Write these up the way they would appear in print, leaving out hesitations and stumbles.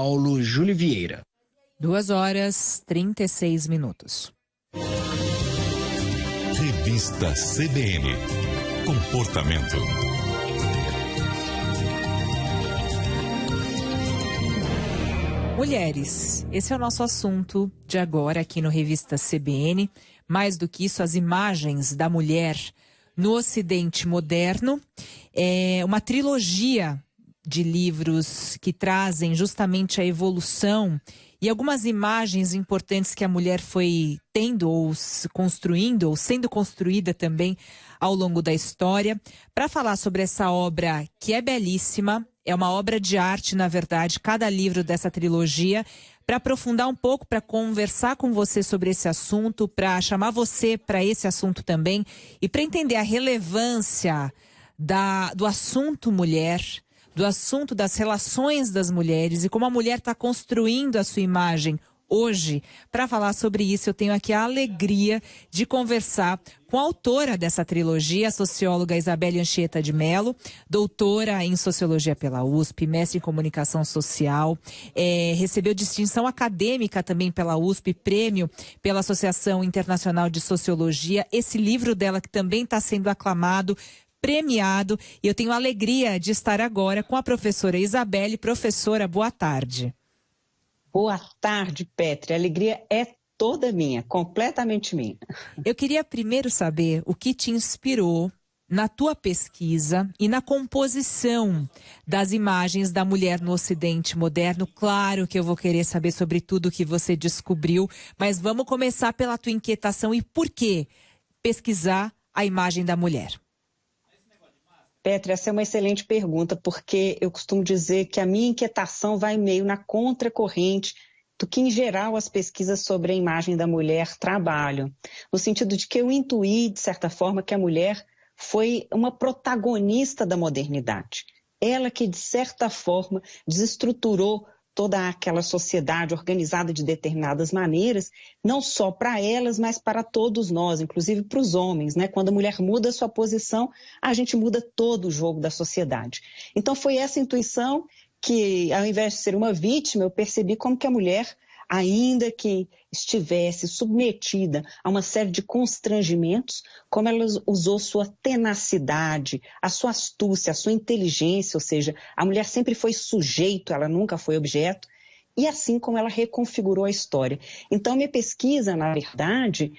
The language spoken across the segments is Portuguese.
Paulo Júlio Vieira. 2h36. Revista CBN. Comportamento. Mulheres, esse é o nosso assunto de agora aqui no Revista CBN. Mais do que isso, as imagens da mulher no Ocidente moderno. É uma trilogia de livros que trazem justamente a evolução e algumas imagens importantes que a mulher foi tendo ou construindo, ou sendo construída também ao longo da história. Para falar sobre essa obra que é belíssima, é uma obra de arte, na verdade, cada livro dessa trilogia, para aprofundar um pouco, para conversar com você sobre esse assunto, para chamar você para esse assunto também e para entender a relevância do assunto mulher, do assunto das relações das mulheres e como a mulher está construindo a sua imagem hoje. Para falar sobre isso, eu tenho aqui a alegria de conversar com a autora dessa trilogia, a socióloga Isabelle Anchieta de Mello, doutora em Sociologia pela USP, mestre em Comunicação Social, recebeu distinção acadêmica também pela USP, prêmio pela Associação Internacional de Sociologia. Esse livro dela que também está sendo aclamado, premiado, e eu tenho a alegria de estar agora com a professora Isabelle. Professora, boa tarde. Boa tarde, Petri. A alegria é toda minha, completamente minha. Eu queria primeiro saber o que te inspirou na tua pesquisa e na composição das imagens da mulher no Ocidente moderno. Claro que eu vou querer saber sobre tudo que você descobriu, mas vamos começar pela tua inquietação e por que pesquisar a imagem da mulher. Petri, essa é uma excelente pergunta, porque eu costumo dizer que a minha inquietação vai meio na contracorrente do que, em geral, as pesquisas sobre a imagem da mulher trabalham. No sentido de que eu intuí, de certa forma, que a mulher foi uma protagonista da modernidade. Ela que, de certa forma, desestruturou toda aquela sociedade organizada de determinadas maneiras, não só para elas, mas para todos nós, inclusive para os homens, né? Quando a mulher muda a sua posição, a gente muda todo o jogo da sociedade. Então foi essa intuição que, ao invés de ser uma vítima, eu percebi como que a mulher, ainda que estivesse submetida a uma série de constrangimentos, como ela usou sua tenacidade, a sua astúcia, a sua inteligência, ou seja, a mulher sempre foi sujeito, ela nunca foi objeto, e assim como ela reconfigurou a história. Então, minha pesquisa, na verdade,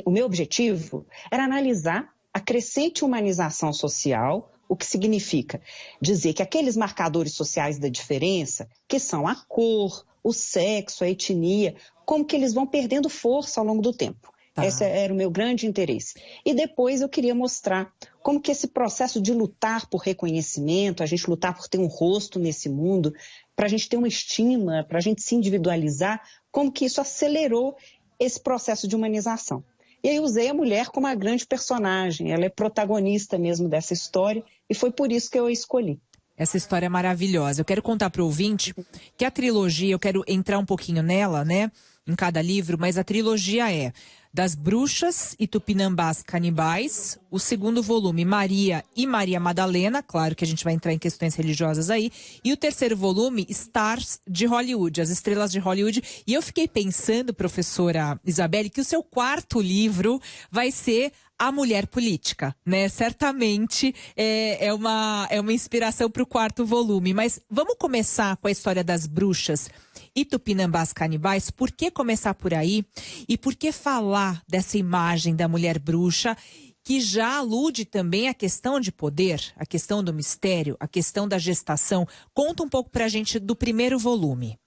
o meu objetivo era analisar a crescente humanização social. O que significa dizer que aqueles marcadores sociais da diferença, que são a cor, o sexo, a etnia, como que eles vão perdendo força ao longo do tempo. Tá. Esse era o meu grande interesse. E depois eu queria mostrar como que esse processo de lutar por reconhecimento, a gente lutar por ter um rosto nesse mundo, para a gente ter uma estima, para a gente se individualizar, como que isso acelerou esse processo de humanização. E aí usei a mulher como a grande personagem, ela é protagonista mesmo dessa história e foi por isso que eu a escolhi. Essa história é maravilhosa. Eu quero contar para o ouvinte que a trilogia, eu quero entrar um pouquinho nela, né, em cada livro, mas a trilogia é Das Bruxas e Tupinambás Canibais, o segundo volume Maria e Maria Madalena, claro que a gente vai entrar em questões religiosas aí, e o terceiro volume Stars de Hollywood, as estrelas de Hollywood. E eu fiquei pensando, professora Isabelle, que o seu quarto livro vai ser A Mulher Política, né? Certamente é uma inspiração para o quarto volume. Mas vamos começar com a história das bruxas e Tupinambás Canibais. Por que começar por aí? E por que falar dessa imagem da mulher bruxa, que já alude também à questão de poder, a questão do mistério, a questão da gestação? Conta um pouco para a gente do primeiro volume.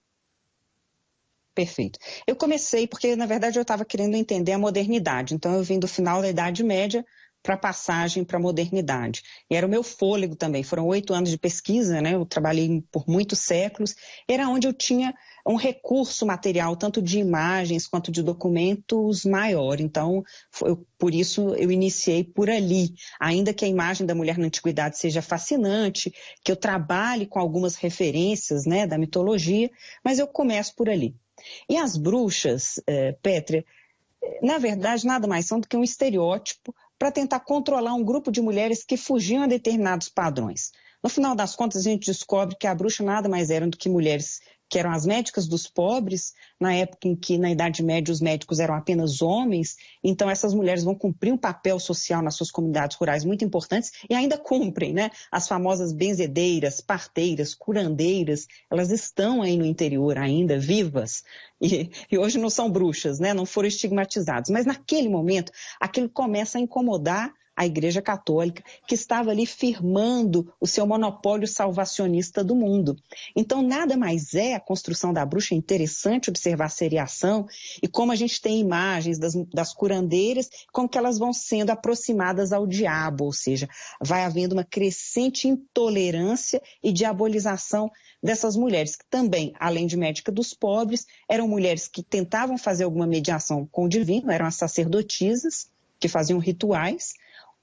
Perfeito. Eu comecei porque, na verdade, eu estava querendo entender a modernidade. Então, eu vim do final da Idade Média para a passagem para a modernidade. E era o meu fôlego também. Foram 8 anos de pesquisa, né? Eu trabalhei por muitos séculos. Era onde eu tinha um recurso material, tanto de imagens quanto de documentos, maior. Então, por isso eu iniciei por ali. Ainda que a imagem da mulher na antiguidade seja fascinante, que eu trabalhe com algumas referências, né, da mitologia, mas eu começo por ali. E as bruxas, Petri, na verdade, nada mais são do que um estereótipo para tentar controlar um grupo de mulheres que fugiam a determinados padrões. No final das contas, a gente descobre que a bruxa nada mais eram do que mulheres que eram as médicas dos pobres, na época em que, na Idade Média, os médicos eram apenas homens. Então, essas mulheres vão cumprir um papel social nas suas comunidades rurais muito importantes e ainda cumprem, né? As famosas benzedeiras, parteiras, curandeiras, elas estão aí no interior ainda, vivas. E hoje não são bruxas, né? Não foram estigmatizadas. Mas, naquele momento, aquilo começa a incomodar a Igreja Católica, que estava ali firmando o seu monopólio salvacionista do mundo. Então, nada mais é a construção da bruxa. É interessante observar a seriação e como a gente tem imagens das curandeiras, como que elas vão sendo aproximadas ao diabo, ou seja, vai havendo uma crescente intolerância e diabolização dessas mulheres, que também, além de médica dos pobres, eram mulheres que tentavam fazer alguma mediação com o divino, eram as sacerdotisas, que faziam rituais,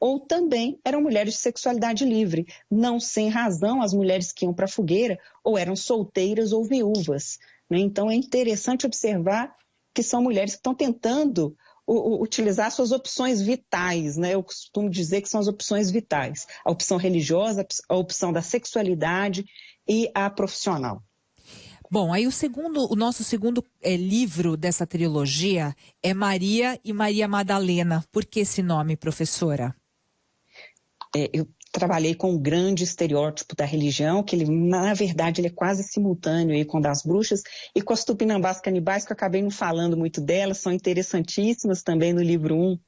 ou também eram mulheres de sexualidade livre, não sem razão as mulheres que iam para a fogueira ou eram solteiras ou viúvas, né? Então é interessante observar que são mulheres que estão tentando utilizar suas opções vitais, né? Eu costumo dizer que são as opções vitais, a opção religiosa, a opção da sexualidade e a profissional. Bom, aí o nosso segundo livro dessa trilogia é Maria e Maria Madalena. Por que esse nome, professora? Eu trabalhei com um grande estereótipo da religião, que ele, na verdade, ele é quase simultâneo aí com o das bruxas, e com as tupinambás canibais, que eu acabei não falando muito delas, são interessantíssimas também no livro 1.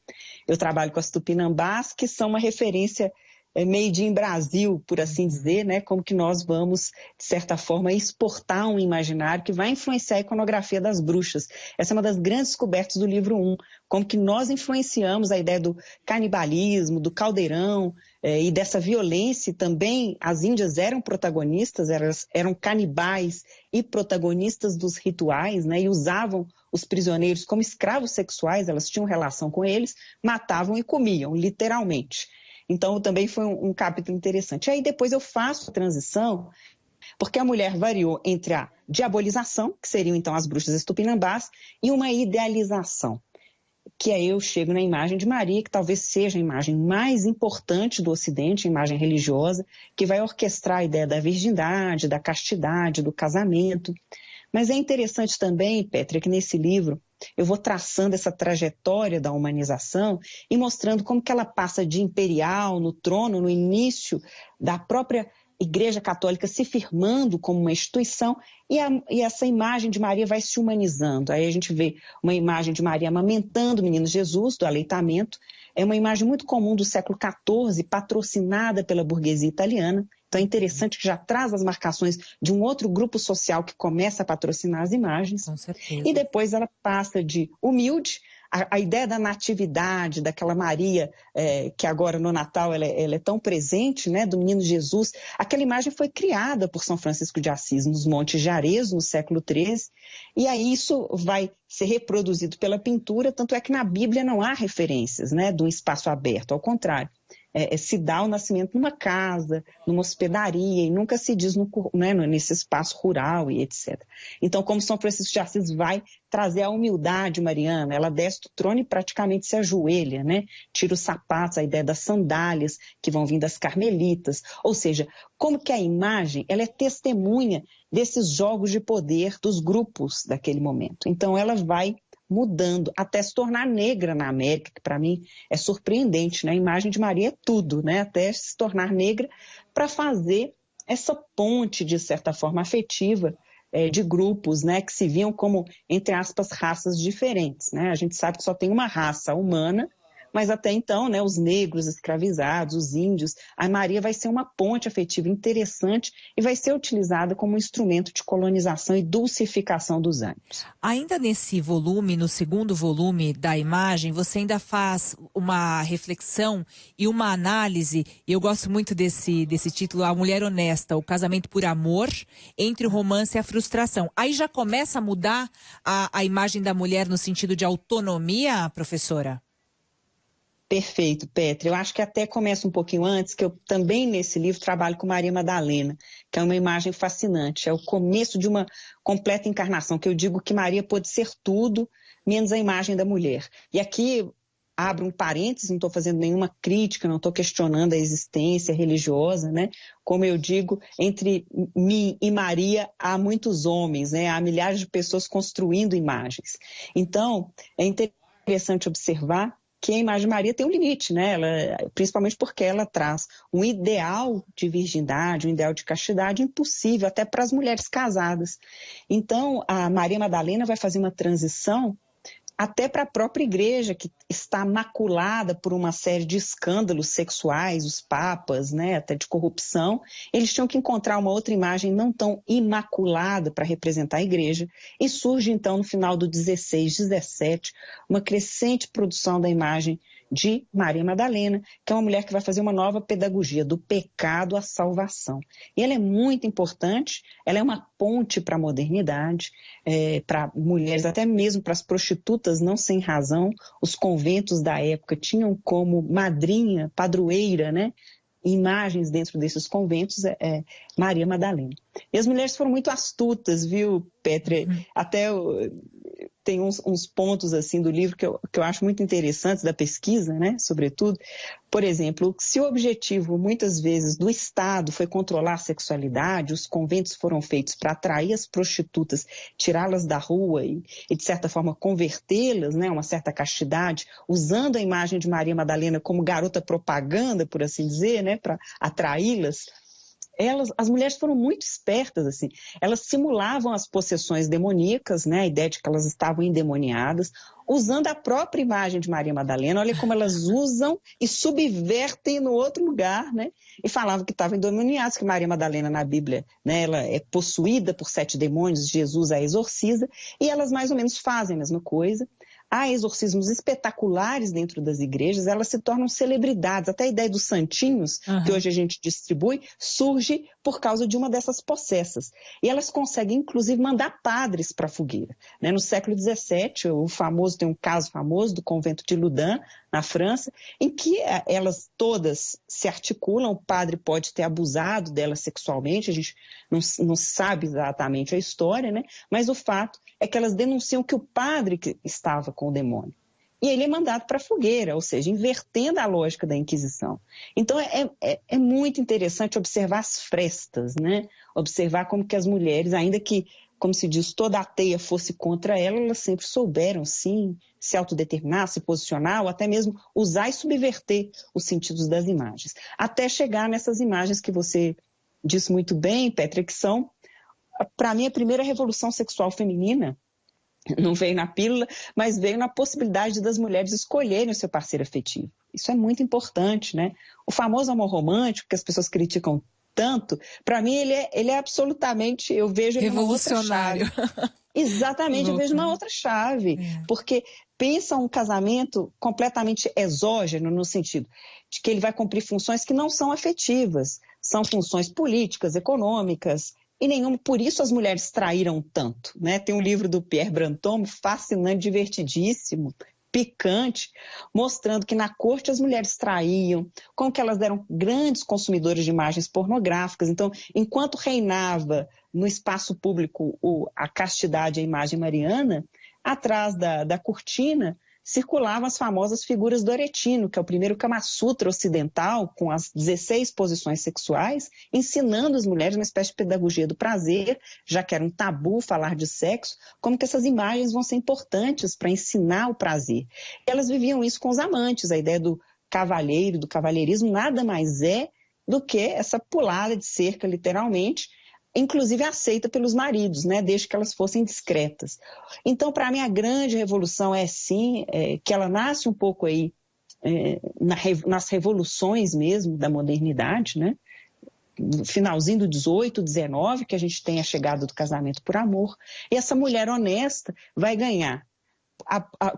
Eu trabalho com as tupinambás, que são uma referência made in Brasil, por assim dizer, né? Como que nós vamos, de certa forma, exportar um imaginário que vai influenciar a iconografia das bruxas. Essa é uma das grandes descobertas do livro 1, como que nós influenciamos a ideia do canibalismo, do caldeirão e dessa violência. Também as índias eram protagonistas, eram canibais e protagonistas dos rituais, né? E usavam os prisioneiros como escravos sexuais, elas tinham relação com eles, matavam e comiam, literalmente. Então, também foi um capítulo interessante. Aí depois eu faço a transição, porque a mulher variou entre a diabolização, que seriam então as bruxas tupinambás, e uma idealização, que aí eu chego na imagem de Maria, que talvez seja a imagem mais importante do Ocidente, a imagem religiosa, que vai orquestrar a ideia da virgindade, da castidade, do casamento. Mas é interessante também, Pétria, que nesse livro eu vou traçando essa trajetória da humanização e mostrando como que ela passa de imperial no trono, no início da própria Igreja Católica se firmando como uma instituição, e essa imagem de Maria vai se humanizando. Aí a gente vê uma imagem de Maria amamentando o menino Jesus, do aleitamento. É uma imagem muito comum do século XIV, patrocinada pela burguesia italiana. Então é interessante que já traz as marcações de um outro grupo social que começa a patrocinar as imagens. Com certeza. E depois ela passa de humilde, a ideia da natividade, daquela Maria, que agora no Natal ela é tão presente, né, do menino Jesus. Aquela imagem foi criada por São Francisco de Assis nos Montes de Arezzo, no século XIII. E aí isso vai ser reproduzido pela pintura, tanto é que na Bíblia não há referências, né, de um espaço aberto, ao contrário. Se dá o nascimento numa casa, numa hospedaria, e nunca se diz nesse espaço rural e etc. Então, como São Francisco de Assis vai trazer a humildade mariana, ela desce do trono e praticamente se ajoelha, né? Tira os sapatos, a ideia das sandálias que vão vir das carmelitas. Ou seja, como que a imagem ela é testemunha desses jogos de poder dos grupos daquele momento. Então, ela vai mudando até se tornar negra na América, que para mim é surpreendente, né? A imagem de Maria é tudo, né? Até se tornar negra para fazer essa ponte, de certa forma, afetiva de grupos, né? Que se viam como, entre aspas, raças diferentes, né? A gente sabe que só tem uma raça humana, mas até então, né, os negros escravizados, os índios, a Maria vai ser uma ponte afetiva interessante e vai ser utilizada como um instrumento de colonização e dulcificação dos ânimos. Ainda nesse volume, no segundo volume da imagem, você ainda faz uma reflexão e uma análise, e eu gosto muito desse título, A Mulher Honesta, o casamento por amor, entre o romance e a frustração. Aí já começa a mudar a imagem da mulher no sentido de autonomia, professora? Perfeito, Pétria. Eu acho que até começa um pouquinho antes, que eu também nesse livro trabalho com Maria Madalena, que é uma imagem fascinante. É o começo de uma completa encarnação, que eu digo que Maria pode ser tudo, menos a imagem da mulher. E aqui abro um parênteses, não estou fazendo nenhuma crítica, não estou questionando a existência religiosa, né? Como eu digo, entre mim e Maria há muitos homens, né? Há milhares de pessoas construindo imagens. Então, é interessante observar que a imagem de Maria tem um limite, né? Principalmente porque ela traz um ideal de virgindade, um ideal de castidade impossível até para as mulheres casadas. Então, a Maria Madalena vai fazer uma transição até para a própria igreja, que está maculada por uma série de escândalos sexuais, os papas, né, até de corrupção. Eles tinham que encontrar uma outra imagem não tão imaculada para representar a igreja. E surge, então, no final do 16, 17, uma crescente produção da imagem de Maria Madalena, que é uma mulher que vai fazer uma nova pedagogia, do pecado à salvação. E ela é muito importante, ela é uma ponte para a modernidade, para mulheres, até mesmo para as prostitutas, não sem razão. Os conventos da época tinham como madrinha, padroeira, né, imagens dentro desses conventos, Maria Madalena. E as mulheres foram muito astutas, viu, Petra? Até tem uns pontos assim do livro que eu acho muito interessantes, da pesquisa, né, sobretudo. Por exemplo, se o objetivo, muitas vezes, do Estado foi controlar a sexualidade, os conventos foram feitos para atrair as prostitutas, tirá-las da rua e, de certa forma, convertê-las, né, a uma certa castidade, usando a imagem de Maria Madalena como garota propaganda, por assim dizer, né, para atraí-las. As mulheres foram muito espertas, assim. Elas simulavam as possessões demoníacas, né, a ideia de que elas estavam endemoniadas, usando a própria imagem de Maria Madalena. Olha como elas usam e subvertem no outro lugar, né? E falavam que estavam endemoniadas, que Maria Madalena na Bíblia, né, ela é possuída por 7 demônios, Jesus a exorciza, e elas mais ou menos fazem a mesma coisa. Há exorcismos espetaculares dentro das igrejas, elas se tornam celebridades. Até a ideia dos santinhos, que hoje a gente distribui, surge por causa de uma dessas possessas. E elas conseguem, inclusive, mandar padres para a fogueira. Né? No século XVII, tem um caso famoso do convento de Loudun, na França, em que elas todas se articulam, o padre pode ter abusado delas sexualmente, a gente não sabe exatamente a história, né? Mas o fato é que elas denunciam que o padre que estava com o demônio. E ele é mandado para a fogueira, ou seja, invertendo a lógica da Inquisição. Então, é muito interessante observar as frestas, né? Observar como que as mulheres, ainda que, como se diz, toda a teia fosse contra ela, elas sempre souberam, sim, se autodeterminar, se posicionar, ou até mesmo usar e subverter os sentidos das imagens. Até chegar nessas imagens que você disse muito bem, Petra, que são, para mim, a primeira revolução sexual feminina. Não veio na pílula, mas veio na possibilidade das mulheres escolherem o seu parceiro afetivo. Isso é muito importante, né? O famoso amor romântico, que as pessoas criticam tanto, para mim ele é absolutamente, eu vejo ele numa outra chave. Exatamente, eu vejo uma outra chave, porque pensa um casamento completamente exógeno, no sentido de que ele vai cumprir funções que não são afetivas, são funções políticas, econômicas, e por isso as mulheres traíram tanto, né? Tem um livro do Pierre Brantôme, fascinante, divertidíssimo, picante, mostrando que na corte as mulheres traíam, como que elas eram grandes consumidoras de imagens pornográficas. Então, enquanto reinava no espaço público a castidade, a imagem mariana, atrás da cortina circulavam as famosas figuras do Aretino, que é o primeiro Kama Sutra ocidental, com as 16 posições sexuais, ensinando as mulheres uma espécie de pedagogia do prazer, já que era um tabu falar de sexo, como que essas imagens vão ser importantes para ensinar o prazer. Elas viviam isso com os amantes, a ideia do cavalheiro, do cavalheirismo, nada mais é do que essa pulada de cerca, literalmente, inclusive aceita pelos maridos, né, desde que elas fossem discretas. Então, para mim, a grande revolução sim, que ela nasce um pouco aí nas revoluções mesmo da modernidade, né, no finalzinho do 18, 19, que a gente tem a chegada do casamento por amor, e essa mulher honesta vai ganhar,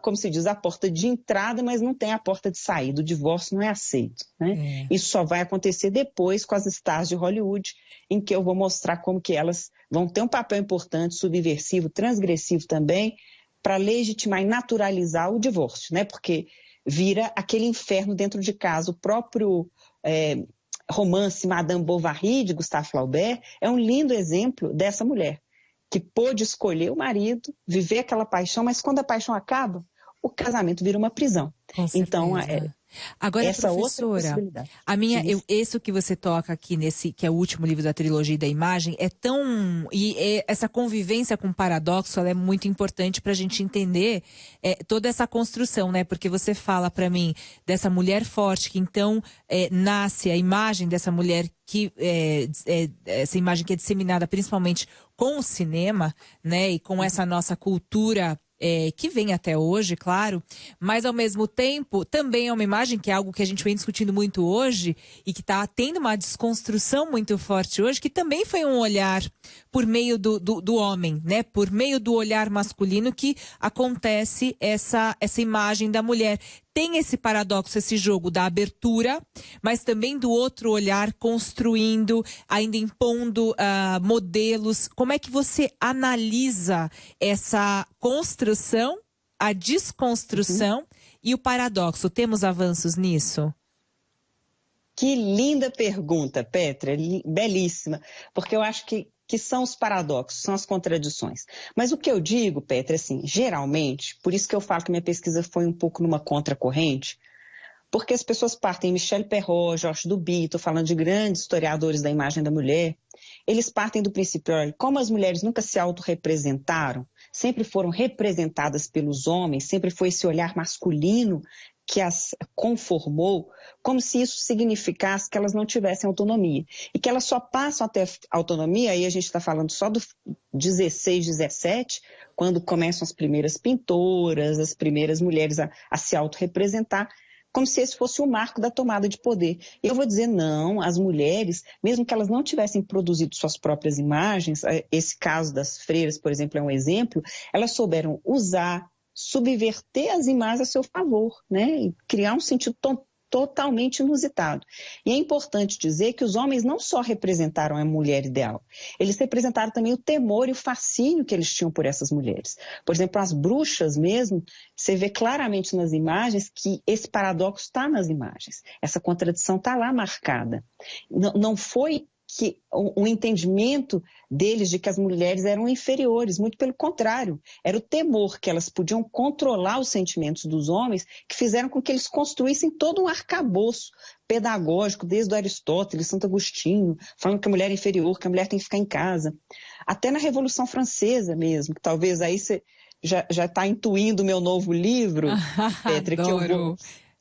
como se diz, a porta de entrada, mas não tem a porta de saída. O divórcio não é aceito, né? Isso só vai acontecer depois com as stars de Hollywood, em que eu vou mostrar como que elas vão ter um papel importante, subversivo, transgressivo também, para legitimar e naturalizar o divórcio, né? Porque vira aquele inferno dentro de casa. O próprio romance Madame Bovary, de Gustave Flaubert, é um lindo exemplo dessa mulher, que pôde escolher o marido, viver aquela paixão, mas quando a paixão acaba, o casamento vira uma prisão. Com certeza. Então, agora, essa professora, isso que você toca aqui nesse, que é o último livro da trilogia da imagem, é tão... essa convivência com o paradoxo, ela é muito importante para a gente entender toda essa construção, né? Porque você fala para mim dessa mulher forte, que então nasce a imagem dessa mulher que essa imagem que é disseminada principalmente com o cinema, né? E com essa nossa cultura que vem até hoje, claro, mas ao mesmo tempo também é uma imagem que é algo que a gente vem discutindo muito hoje e que está tendo uma desconstrução muito forte hoje, que também foi um olhar por meio do homem, né? Por meio do olhar masculino que acontece essa imagem da mulher. Tem esse paradoxo, esse jogo da abertura, mas também do outro olhar construindo, ainda impondo modelos. Como é que você analisa essa construção, a desconstrução e o paradoxo? Temos avanços nisso? Que linda pergunta, Petra, belíssima, porque eu acho que são os paradoxos, são as contradições. Mas o que eu digo, Petra, assim, geralmente, por isso que eu falo que minha pesquisa foi um pouco numa contracorrente, porque as pessoas partem, Michel Perrault, Georges Duby, estou falando de grandes historiadores da imagem da mulher, eles partem do princípio, olha, como as mulheres nunca se autorrepresentaram, sempre foram representadas pelos homens, sempre foi esse olhar masculino que as conformou, como se isso significasse que elas não tivessem autonomia. E que elas só passam a ter autonomia, aí a gente está falando só do 16, 17, quando começam as primeiras pintoras, as primeiras mulheres a se autorrepresentar, como se esse fosse o marco da tomada de poder. E eu vou dizer, não, as mulheres, mesmo que elas não tivessem produzido suas próprias imagens, esse caso das freiras, por exemplo, é um exemplo, elas souberam usar, subverter as imagens a seu favor, né? E criar um sentido totalmente inusitado. E é importante dizer que os homens não só representaram a mulher ideal, eles representaram também o temor e o fascínio que eles tinham por essas mulheres. Por exemplo, as bruxas mesmo, você vê claramente nas imagens que esse paradoxo está nas imagens. Essa contradição está lá marcada. Não foi que um entendimento deles de que as mulheres eram inferiores, muito pelo contrário, era o temor que elas podiam controlar os sentimentos dos homens que fizeram com que eles construíssem todo um arcabouço pedagógico, desde o Aristóteles, Santo Agostinho, falando que a mulher é inferior, que a mulher tem que ficar em casa. Até na Revolução Francesa mesmo, que talvez aí você já está intuindo o meu novo livro, Petra, que eu vou...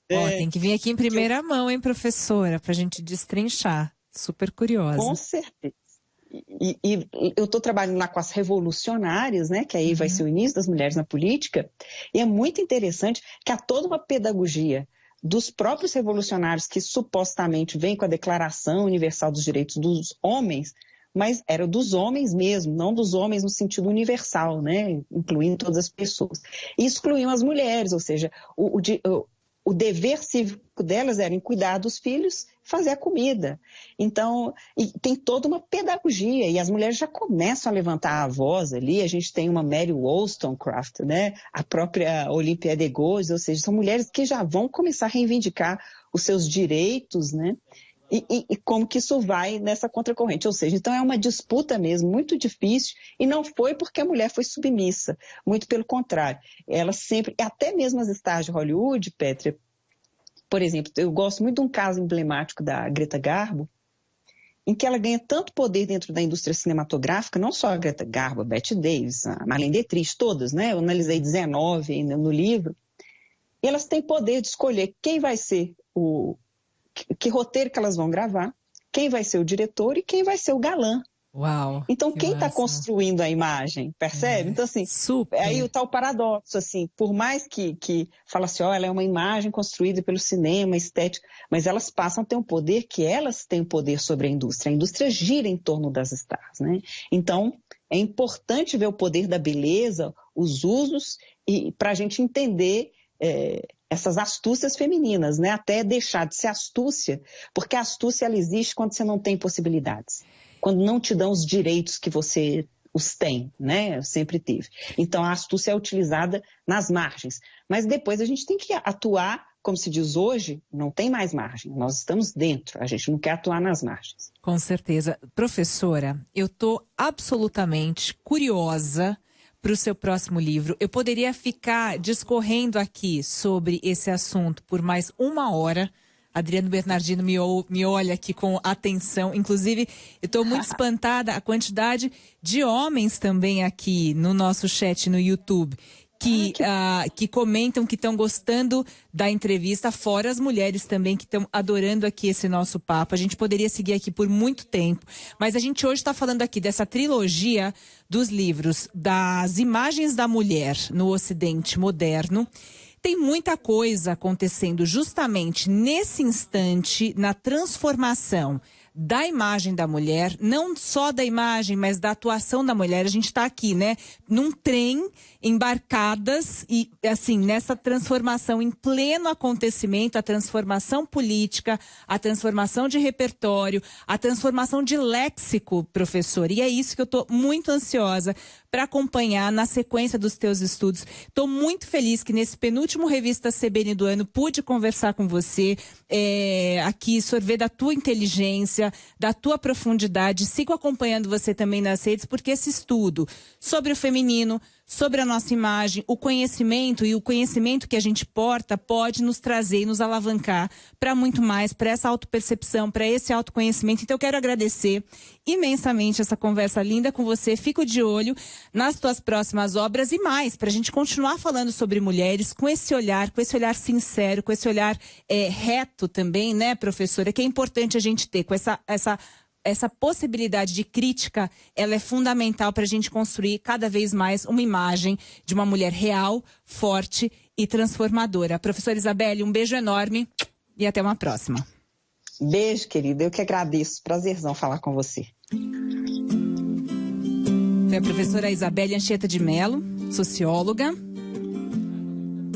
Tem que vir aqui em primeira mão, hein, professora, para a gente destrinchar. Super curiosa. Com certeza. E eu estou trabalhando lá com as revolucionárias, né, que aí vai ser o início das mulheres na política, e é muito interessante que há toda uma pedagogia dos próprios revolucionários que supostamente vêm com a Declaração Universal dos Direitos dos Homens, mas era dos homens mesmo, não dos homens no sentido universal, né, incluindo todas as pessoas. E excluíam as mulheres, ou seja, o dever cívico delas era em cuidar dos filhos, fazer a comida. Então, tem toda uma pedagogia, e as mulheres já começam a levantar a voz ali. A gente tem uma Mary Wollstonecraft, né? A própria Olympia de Gaulle, ou seja, são mulheres que já vão começar a reivindicar os seus direitos, né? E como que isso vai nessa contracorrente. Ou seja, então é uma disputa mesmo, muito difícil, e não foi porque a mulher foi submissa, muito pelo contrário. Ela sempre, até mesmo as stars de Hollywood, Petra, por exemplo, eu gosto muito de um caso emblemático da Greta Garbo, em que ela ganha tanto poder dentro da indústria cinematográfica, não só a Greta Garbo, a Bette Davis, a Marlene Dietrich, todas, né? Eu analisei 19 ainda no livro, e elas têm poder de escolher quem vai ser que roteiro que elas vão gravar, quem vai ser o diretor e quem vai ser o galã. Uau! Então, quem está construindo a imagem, percebe? Então, assim, aí o tal paradoxo, assim, por mais que fala assim, ela é uma imagem construída pelo cinema, estética, mas elas passam a ter um poder que elas têm poder sobre a indústria gira em torno das stars, né? Então, é importante ver o poder da beleza, os usos, e para a gente entender essas astúcias femininas, né? Até deixar de ser astúcia, porque a astúcia ela existe quando você não tem possibilidades, quando não te dão os direitos que você os tem, né? Sempre teve. Então a astúcia é utilizada nas margens, mas depois a gente tem que atuar, como se diz hoje, não tem mais margem, nós estamos dentro, a gente não quer atuar nas margens. Com certeza. Professora, eu estou absolutamente curiosa para o seu próximo livro. Eu poderia ficar discorrendo aqui sobre esse assunto por mais 1 hora. Adriano Bernardino me olha aqui com atenção. Inclusive, eu estou muito espantada a quantidade de homens também aqui no nosso chat no YouTube que comentam que estão gostando da entrevista, fora as mulheres também que estão adorando aqui esse nosso papo. A gente poderia seguir aqui por muito tempo, mas a gente hoje está falando aqui dessa trilogia dos livros das imagens da mulher no Ocidente moderno. Tem muita coisa acontecendo justamente nesse instante, na transformação da imagem da mulher, não só da imagem, mas da atuação da mulher. A gente está aqui, né, num trem, embarcadas e, assim, nessa transformação em pleno acontecimento, a transformação política, a transformação de repertório, a transformação de léxico, professor. E é isso que eu estou muito ansiosa para acompanhar na sequência dos teus estudos. Estou muito feliz que nesse penúltimo Revista CBN do ano pude conversar com você, aqui, sorver da tua inteligência, da tua profundidade. Sigo acompanhando você também nas redes, porque esse estudo sobre o feminino, sobre a nossa imagem, o conhecimento e o conhecimento que a gente porta pode nos trazer e nos alavancar para muito mais, para essa autopercepção, para esse autoconhecimento. Então eu quero agradecer imensamente essa conversa linda com você. Fico de olho nas tuas próximas obras e mais, para a gente continuar falando sobre mulheres com esse olhar sincero, com esse olhar reto também, né, professora, que é importante a gente ter, com essa possibilidade de crítica. Ela é fundamental para a gente construir cada vez mais uma imagem de uma mulher real, forte e transformadora. Professora Isabelle, um beijo enorme e até uma próxima. Beijo, querida. Eu que agradeço. Prazerzão falar com você. Foi a professora Isabelle Anchieta de Mello, socióloga,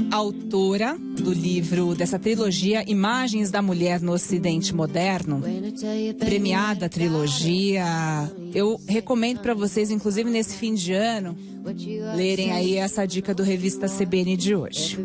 autora do livro, dessa trilogia Imagens da Mulher no Ocidente Moderno, premiada trilogia. Eu recomendo para vocês, inclusive nesse fim de ano, lerem aí essa dica do Revista CBN de hoje.